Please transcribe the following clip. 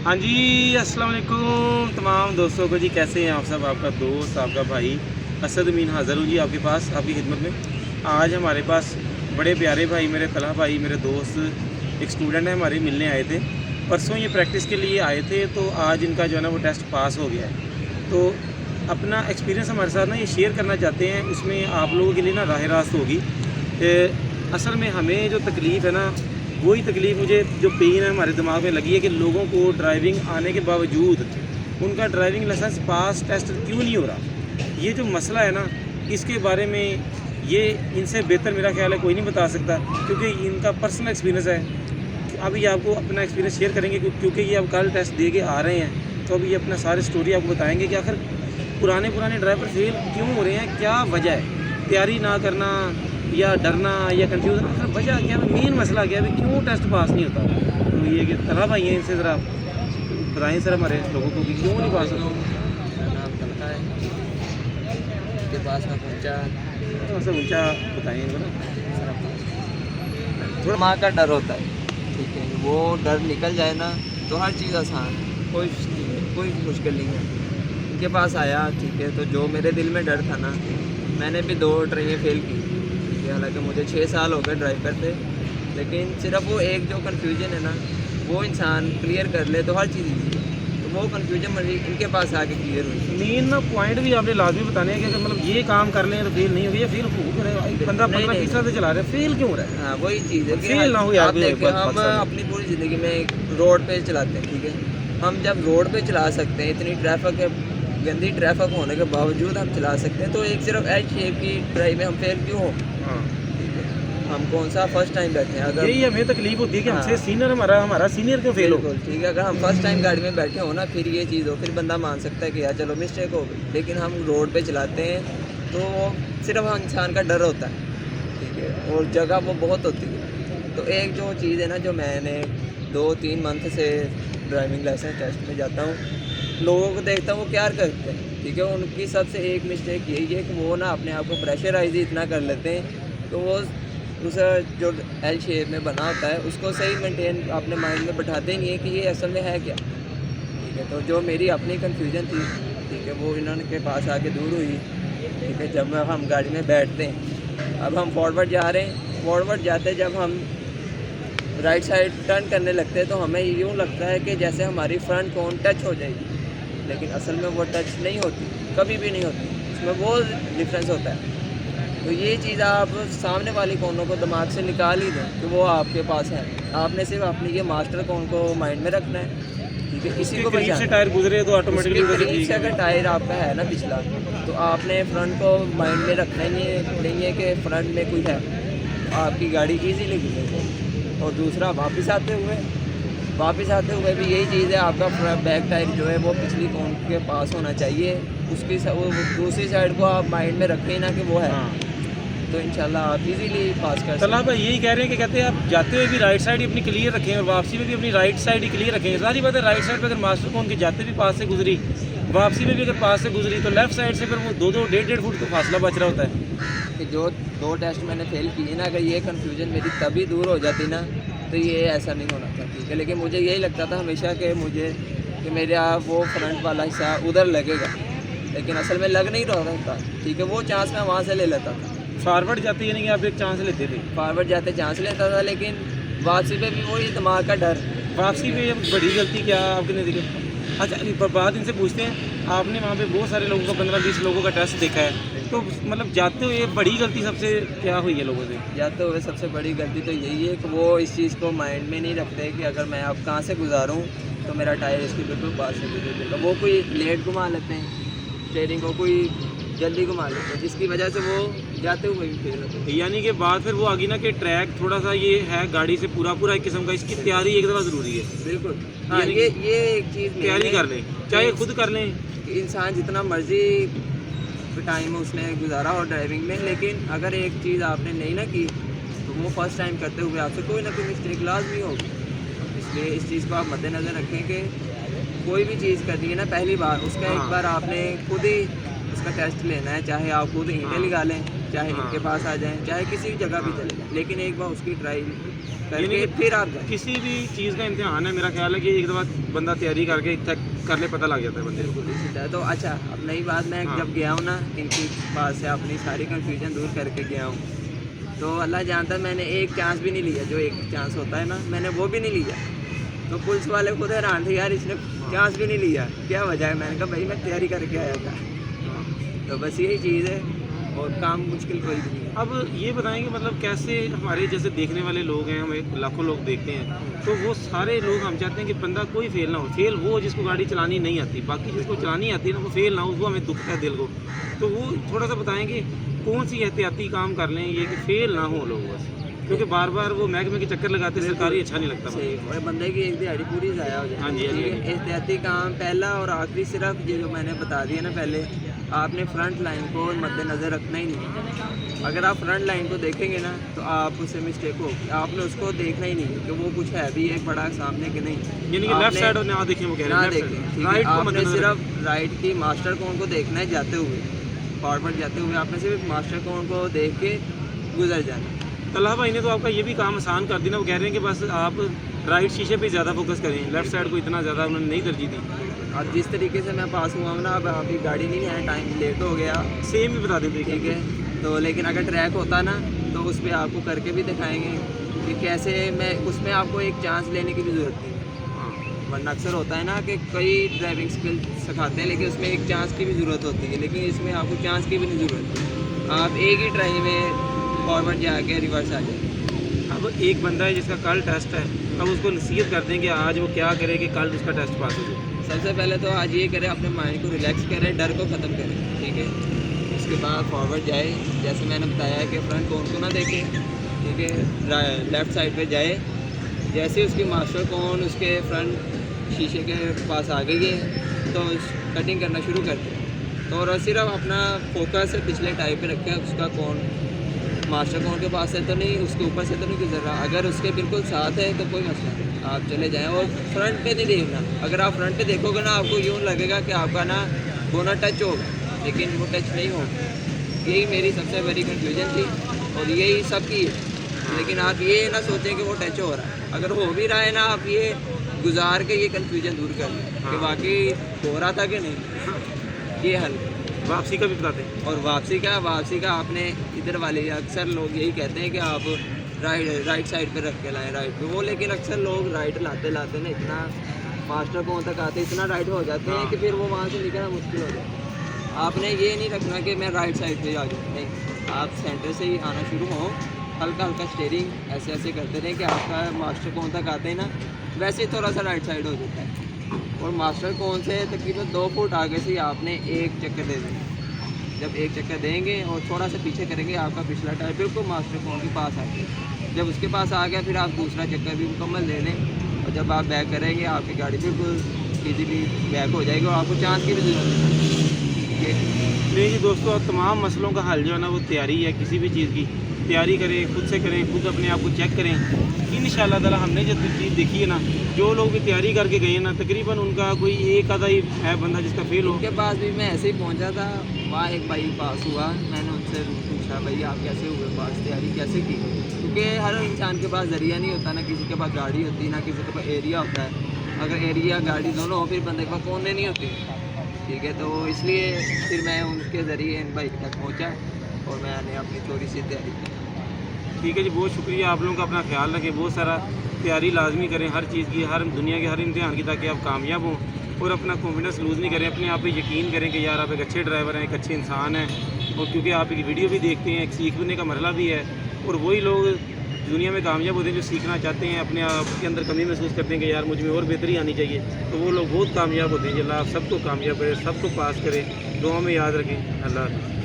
हाँ जी, अस्सलाम वालेकुम तमाम दोस्तों को जी। कैसे हैं आप सब? आपका दोस्त, आपका भाई असद अमीन हाज़िर हूँ जी आपके पास, आपकी खिदमत में। आज हमारे पास बड़े प्यारे भाई, मेरे तलहा भाई, मेरे दोस्त, एक स्टूडेंट है हमारे, मिलने आए थे। परसों ये प्रैक्टिस के लिए आए थे, तो आज इनका जो है ना वो टेस्ट पास हो गया है। तो अपना एक्सपीरियंस हमारे साथ ना ये शेयर करना चाहते हैं, उसमें आप लोगों के लिए ना राह रास्त होगी। असल में हमें जो तकलीफ़ है ना, वही तकलीफ़ मुझे जो पेन है हमारे दिमाग में लगी है कि लोगों को ड्राइविंग आने के बावजूद उनका ड्राइविंग लाइसेंस पास टेस्ट क्यों नहीं हो रहा। ये जो मसला है ना, इसके बारे में ये इनसे बेहतर मेरा ख्याल है कोई नहीं बता सकता, क्योंकि इनका पर्सनल एक्सपीरियंस है। अभी आपको अपना एक्सपीरियंस शेयर करेंगे क्योंकि ये अब कल टेस्ट दे के आ रहे हैं, तो अभी ये अपना सारी स्टोरी आपको बताएंगे कि आखिर पुराने ड्राइवर फेल क्यों हो रहे हैं, क्या वजह है। तैयारी ना करना या डरना या कंफ्यूजन, आखिर वजह क्या है, मेन मसला क्या है, क्यों टेस्ट पास नहीं होता। तो ये कि तलहा भाई हैं, इनसे ज़रा बताएं सर हमारे लोगों को कि क्यों नहीं पास होता। मेरा नाम तलहा है। उसके पास में पहुँचा थोड़ा सा ऊँचा बताएँ इनको ना। थोड़ा माँ का डर होता है, ठीक है। वो डर निकल जाए ना तो हर चीज़ आसान है, कोई मुश्किल नहीं है। उनके पास आया, ठीक है। तो जो मेरे दिल में डर था ना, मैंने भी 2 ट्रेनें फेल की, ठीक है। हालांकि मुझे 6 साल हो गए ड्राइव करते, लेकिन सिर्फ वो एक जो कन्फ्यूजन है ना, वो इंसान क्लियर कर ले तो हर चीज़ ईजी है। तो वो कन्फ्यूजन मुझे इनके पास आके क्लियर हुई। मेन ना पॉइंट भी आपने लाजमी बताने हैं कि अगर मतलब ये काम कर लें तो फेल नहीं होगी, या फेल हो क्यों रहे हैं? 15 20 साल से चला रहे हैं, फेल क्यों हो रहा है? हाँ, वही चीज़ है कि फेल ना हो यार आप कोई देखें, हम मकसद है। अपनी पूरी ज़िंदगी में रोड पे चलाते हैं, ठीक है। हम जब रोड पे चला सकते हैं, इतनी ट्रैफिक है, गंदी ट्रैफिक होने के बावजूद हम चला सकते हैं, तो एक सिर्फ एल शेप की ड्राइव में हम फेल क्यों हो? हाँ, ठीक है। हम कौन सा फर्स्ट टाइम बैठे हैं, अगर यही हमें तकलीफ होती है कि हमसे हाँ, सीनियर हमारा सीनियर क्यों फेल हो। बिल्कुल ठीक है। अगर हम फर्स्ट टाइम गाड़ी में बैठे हो ना, फिर ये चीज़ हो, फिर बंदा मान सकता है कि यार चलो मिस्टेक हो गई। लेकिन हम रोड पे चलाते हैं तो सिर्फ हम इंसान का डर होता है, ठीक है, और जगह वो बहुत होती है। तो एक जो चीज़ है ना, जो मैंने 2-3 मंथ से ड्राइविंग लाइसेंस टेस्ट में जाता हूँ, लोगों को देखता हूँ वो क्या करते हैं, ठीक है। उनकी सबसे एक मिस्टेक यही है कि वो ना अपने आप को प्रेशराइज ही इतना कर लेते हैं, तो वो उस जो एल शेप में बना होता है उसको सही मेंटेन अपने माइंड में बैठाते नहीं है कि ये असल में है क्या, ठीक है। तो जो मेरी अपनी कन्फ्यूजन थी, ठीक है, वो इन्होंने के पास आके दूर हुई, ठीक है। जब हम गाड़ी में बैठते हैं, अब हम फॉरवर्ड जा रहे हैं, फॉरवर्ड जाते जब हम राइट साइड टर्न करने लगते हैं, तो हमें यूँ लगता है कि जैसे हमारी फ्रंट कोन टच हो जाएगी, लेकिन असल में वो टच नहीं होती, कभी भी नहीं होती। उसमें बहुत डिफरेंस होता है। तो ये चीज़ आप सामने वाली कोनों को दिमाग से निकाल ही दें कि वो आपके पास है। आपने सिर्फ अपनी ये मास्टर कोन को माइंड में रखना है, ठीक है। इसी को करीब से बचाना। टायर गुजरे तो ऑटोमेटिकली उसके करीब से अगर टायर आपका है ना पिछला, तो आपने फ्रंट को माइंड में रखना ही नहीं है कि फ्रंट में कोई है, आपकी गाड़ी ईजीली गुजरेगी। और दूसरा, वापस आते हुए भी यही चीज़ है, आपका बैक टायर जो है वो पिछली कोन के पास होना चाहिए। उसकी वो दूसरी साइड को आप माइंड में रखें ना कि वो है, हाँ। तो इंशाल्लाह आप इजीली पास कर तलहा सकते भाई यही कह रहे हैं कि कहते हैं आप जाते हुए भी राइट साइड ही अपनी क्लियर रखें और वापसी में भी अपनी राइट साइड ही क्लियर रखें। सारी बात है, राइट साइड पे अगर मास्टर कौन के जाते भी पास से गुजरी, वापसी में भी अगर पास से गुजरी, तो लेफ्ट साइड से फिर वो 2-2 1.5 फुट का फासला बच रहा होता है। कि जो 2 टेस्ट मैंने फेल किए ना, अगर ये कन्फ्यूजन मेरी तभी दूर हो जाती ना, तो ये ऐसा नहीं होना था, ठीक है। लेकिन मुझे यही लगता था हमेशा कि मेरा वो फ्रंट वाला हिस्सा उधर लगेगा, लेकिन असल में लग नहीं रहा था, ठीक है। वो चांस मैं वहाँ से ले लेता था, फॉरवर्ड जाते यानी कि आप एक चांस लेते थे, फॉरवर्ड जाते चांस लेता था, लेकिन वापसी पे भी वही दिमाग का डर। वापसी में ये बड़ी गलती क्या आपके नज़रिए? अच्छा, बात इनसे पूछते हैं, आपने वहाँ पे बहुत सारे लोगों का 15-20 लोगों का टेस्ट देखा है, तो मतलब जाते हुए बड़ी गलती सबसे क्या हुई है लोगों से? जाते हुए सबसे बड़ी गलती तो यही है कि वो इस चीज़ को माइंड में नहीं रखते कि अगर मैं अब कहाँ से गुजारूँ तो मेरा टायर इसके बिल्कुल पास से गुजरेगा। वो कोई लेट घुमा लेते हैं स्टेयरिंग को, कोई जल्दी घुमा लेते हैं, जिसकी वजह से वो जाते हुए भी फेल होते हैं। यानी कि बात फिर वो आगे ना कि ट्रैक थोड़ा सा ये है गाड़ी से पूरा एक किस्म का, इसकी तैयारी एक दफ़ा ज़रूरी है। बिल्कुल हाँ, यानी ये एक चीज़ तैयारी कर लें, चाहे खुद कर लें। कि इंसान जितना मर्जी टाइम उसने गुजारा हो ड्राइविंग में, लेकिन अगर एक चीज़ आपने नहीं ना की, तो वो फर्स्ट टाइम करते हुए आपसे कोई ना कोई मिस्टेक लाजमी होगी। इसलिए इस चीज़ को आप मद्देनज़र रखें कि कोई भी चीज़ करनी है ना पहली बार, उसका हाँ। एक बार आपने खुद ही उसका टेस्ट लेना है। चाहे आप खुद ईंटें हाँ। लगा लें, चाहे हाँ। इनके पास आ जाएं, चाहे किसी जगह भी चले जाएं, लेकिन एक बार उसकी ट्राई करके कि फिर आप जाए। किसी भी चीज़ का इम्तिहान है, मेरा ख्याल है कि एक दफ़ा बंदा तैयारी करके करने पता लग जाता है बंदे को। बिल्कुल इसी तरह। तो अच्छा, अब नई बात, मैं हाँ। जब गया हूँ ना इनकी पास से अपनी सारी कन्फ्यूजन दूर करके गया हूँ, तो अल्लाह जानता है मैंने एक चांस भी नहीं लिया, जो एक चांस होता है ना, मैंने वो भी नहीं लिया। तो पुलिस वाले खुद हैरान थे, यार इसने चांस भी नहीं लिया, क्या वजह है? मैंने कहा भाई मैं तैयारी करके आया था। तो बस यही चीज़ है, और काम मुश्किल कोई भी नहीं है। अब ये बताएं कि मतलब कैसे हमारे जैसे देखने वाले लोग हैं, हमें लाखों लोग देखते हैं, तो वो सारे लोग हम चाहते हैं कि बंदा कोई फेल ना हो। फेल वो जिसको गाड़ी चलानी नहीं आती, बाकी जिसको चलानी आती है ना वो फेल ना हो, वो हमें दुखता है दिल को। तो वो थोड़ा सा बताएंगे कौन सी एहतियाती काम कर लें ये कि फेल ना हो लोग बस, क्योंकि बार बार वो महकमे के चक्कर लगाते सरकारी अच्छा नहीं लगता। सही, और बंदे की एक दिहाड़ी पूरी ज़ाया हो जाए। हाँ जी, हाँ जी, हाँ जी। एहतियाती काम पहला और आखिरी सिर्फ ये जो मैंने बता दिया ना पहले, आपने फ्रंट लाइन को मद्देनज़र रखना ही नहीं। अगर आप फ्रंट लाइन को देखेंगे ना तो आप उससे मिस्टेक होगी, आपने उसको देखना ही नहीं है कि वो कुछ है भी एक बड़ा सामने कि नहीं। यानी कि लेफ्ट आपने साइड ना देखें, वो कह ना रहे हैं देखें, ठीक है? राइट को आपने मद्देनजर सिर्फ राइट की मास्टर कोन को देखना है जाते हुए, फॉरवर्ड जाते हुए आपने सिर्फ मास्टर कोन को देख के गुजर जाना। तलहा भाई ने तो आपका ये भी काम आसान कर दिया ना, वो कह रहे हैं कि बस आप राइट शीशे पे ज़्यादा फोकस करें, लेफ्ट साइड को इतना ज़्यादा उन्होंने नहीं तरजीह दी। अब जिस तरीके से मैं पास हुआ हूँ ना, अब अभी गाड़ी नहीं है, टाइम लेट हो गया, सेम ही बता देते ठीक है? तो लेकिन अगर ट्रैक होता ना तो उस पर आपको करके भी दिखाएंगे कि कैसे, मैं उसमें आपको एक चांस लेने की भी ज़रूरत नहीं है। हाँ। वरना अक्सर होता है ना कि कई ड्राइविंग स्किल सिखाते हैं लेकिन उसमें एक चांस की भी ज़रूरत होती है, लेकिन इसमें आपको चांस की भी नहीं ज़रूरत। आप एक ही ट्राई में फॉरवर्ड जाके रिवर्स आ जाए। अब एक बंदा है जिसका कल टेस्ट है, अब उसको नसीहत करते हैं कि आज वो क्या करे कि कल उसका टेस्ट पास हो जाए। सबसे पहले तो आज ये करें, अपने माइंड को रिलैक्स करें, डर को ख़त्म करें, ठीक है? उसके बाद फॉरवर्ड जाए, जैसे मैंने बताया कि फ्रंट कोन को ना देखें, ठीक है? लेफ़्ट साइड पे जाए, जैसे उसकी मास्टर कोन उसके फ्रंट शीशे के पास आ गई है तो कटिंग करना शुरू कर दें। तो और सिर्फ अपना फोकस पिछले टाइप पे रखें, उसका कोन मास्टर कोन के पास से तो नहीं, उसके ऊपर से तो नहीं गुजर रहा। अगर उसके बिल्कुल साथ है तो कोई मसला नहीं, आप चले जाएं। और फ्रंट पे नहीं देखना, अगर आप फ्रंट पे देखोगे ना आपको यूँ लगेगा कि आपका ना बोना टच होगा, लेकिन वो टच नहीं होगा। यही मेरी सबसे बड़ी कंफ्यूजन थी और यही सबकी है। लेकिन आप ये ना सोचें कि वो टच हो रहा है, अगर हो भी रहा है ना आप ये गुजार के ये कंफ्यूजन दूर कर लें कि वाकई हो रहा था कि नहीं, ये हल। वापसी का भी बताते हैं। और वापसी का आपने इधर वाले, अक्सर लोग यही कहते हैं कि आप राइट साइड पे रख के लाएं, राइट पे वो, लेकिन अक्सर लोग राइट लाते लाते ना इतना मास्टर कोन तक आते इतना राइट हो जाते हैं कि फिर वो वहाँ से निकलना मुश्किल हो जाता है। आपने ये नहीं रखना कि मैं राइट साइड पे आ जाऊँ, नहीं, आप सेंटर से ही आना शुरू हो, हल्का हल्का स्टेयरिंग ऐसे ऐसे करते रहें कि आपका मास्टर कोन तक आते हैं ना वैसे ही थोड़ा सा राइट साइड हो जाता है। और मास्टर कोन से तकरीबन 2 फुट आगे से ही आपने एक चक्कर दे देना। जब एक चक्कर देंगे और थोड़ा सा पीछे करेंगे, आपका पिछला टायर बिल्कुल मास्टर कोन के पास आ गया। जब उसके पास आ गया फिर आप दूसरा चक्कर भी मुकम्मल ले लें, और जब आप बैक करेंगे आपकी गाड़ी बिल्कुल ईजीली बैक हो जाएगी और आपको चांस की भी ज़रूरत नहीं है। नहीं जी दोस्तों, तमाम मसलों का हल जो है ना वो तैयारी है। किसी भी चीज़ की तैयारी करें, खुद से करें, खुद अपने आप को चेक करें। इंशाअल्लाह ताला हमने जो चीज़ देखी है ना, जो लोग भी तैयारी करके गए हैं ना, तकरीबन उनका कोई एक आधा ही है बंदा जिसका फेल हो। उनके पास भी मैं ऐसे ही पहुंचा था, वहाँ एक भाई पास हुआ, मैंने उनसे पूछा भाई आप कैसे हुए पास, तैयारी कैसे की? क्योंकि हर इंसान के पास ज़रिया नहीं होता, ना किसी के पास गाड़ी होती, ना किसी के पास एरिया होता है। अगर एरिया गाड़ी दोनों हो फिर बंदे के पास कौन नहीं होती, ठीक है? तो इसलिए फिर मैं उनके ज़रिए इन बाइक तक पहुँचा और मैंने अपनी थोड़ी सी तैयारी की। ठीक है जी, बहुत शुक्रिया आप लोगों का। अपना ख्याल रखें, बहुत सारा तैयारी लाजमी करें हर चीज़ की, हर दुनिया के हर इम्तिहान की, ताकि आप कामयाब हों। और अपना कॉन्फिडेंस लूज़ नहीं करें, अपने आप पे यकीन करें कि यार आप एक अच्छे ड्राइवर हैं, एक अच्छे इंसान हैं। और क्योंकि आप एक वीडियो भी देखते हैं, एक सीखने का मरला भी है, और वही लोग दुनिया में कामयाब होते हैं जो सीखना चाहते हैं, अपने आप के अंदर कमी महसूस करते हैं कि यार मुझ में और बेहतरी आनी चाहिए, तो वो लोग बहुत कामयाब होते हैं। अल्लाह आप सबको कामयाब करे, सबको पास करे, दुआ में याद रखें। अल्लाह।